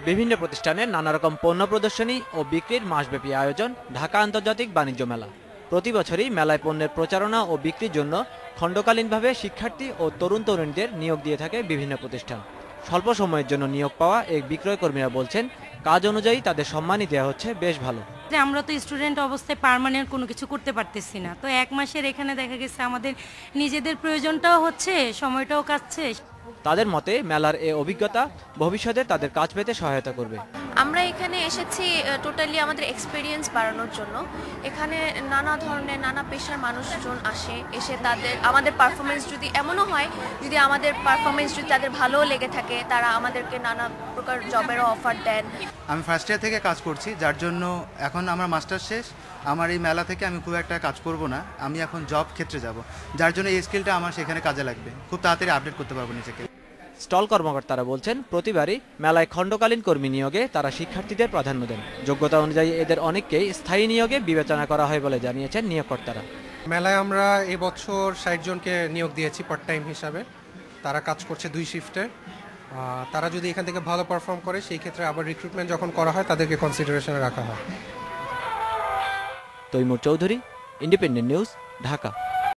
বিভিন্ন প্রতিষ্ঠানের নানা রকম পণ্য প্রদর্শনী ও বিক্রির মাসব্যাপী আয়োজন ঢাকা আন্তর্জাতিক বাণিজ্য মেলা। প্রতি বছরই মেলায় পণ্যের প্রচারণা ও বিক্রির জন্য খণ্ডকালীনভাবে শিক্ষার্থী ও তরুণ তরুণীদের নিয়োগ দিয়ে থাকে বিভিন্ন প্রতিষ্ঠান। স্বল্প সময়ের জন্য নিয়োগ পাওয়া এই বিক্রয় কর্মীরা বলছেন, কাজ অনুযায়ী তাদের সম্মানই দেওয়া হচ্ছে বেশ ভালো। আমরা তো স্টুডেন্ট অবস্থায় পার্মানেন্ট কোনো কিছু করতে পারতেছি না, তো এক মাসের এখানে দেখা গেছে আমাদের নিজেদের প্রয়োজনটাও হচ্ছে, সময়টাও কাটছে। তাদের মতে মেলার এই অভিজ্ঞতা ভবিষ্যতে তাদের কাজ পেতে সহায়তা করবে। আমরা এখানে এসেছি টোটালি আমাদের এক্সপিরিয়েন্স বাড়ানোর জন্য। এখানে নানা ধরনের নানা পেশার মানুষজন এসে আমাদের পারফরমেন্স যদি এমনও হয়, যদি আমাদের পারফরমেন্স যদি তাদের ভালোও লেগে থাকে, তারা আমাদেরকে নানা প্রকার জবেরও অফার দেন। আমি ফার্স্ট ইয়ার থেকে কাজ করছি, যার জন্য এখন আমার মাস্টার শেষ। আমার এই মেলা থেকে আমি খুব একটা কাজ করব না, আমি এখন জব ক্ষেত্রে যাব, যার জন্য এই স্কিলটা আমার সেখানে কাজে লাগবে। খুব তাড়াতাড়ি আপডেট করতে পারবো নিজেকে। স্টল কর্মকর্তারা বলছেন, প্রতিবারই মেলায় খণ্ডকালীন কর্মী নিয়োগে তারা শিক্ষার্থীদের প্রাধান্য দেন। যোগ্যতা অনুযায়ী এদের অনেককেই স্থায়ী নিয়োগে বিবেচনা করা হয় বলে জানিয়েছেন নিয়োগকর্তারা। মেলায় আমরা এবছর 60 জনকে নিয়োগ দিয়েছি পার্ট টাইম হিসাবে। তারা কাজ করছে 2 শিফটে। তারা যদি এখান থেকে ভালো পারফর্ম করে, সেই ক্ষেত্রে আবার রিক্রুটমেন্ট যখন করা হয় তাদেরকে কনসিডারেশনে রাখা হয়। Taimur Chowdhury, Independent News, Dhaka.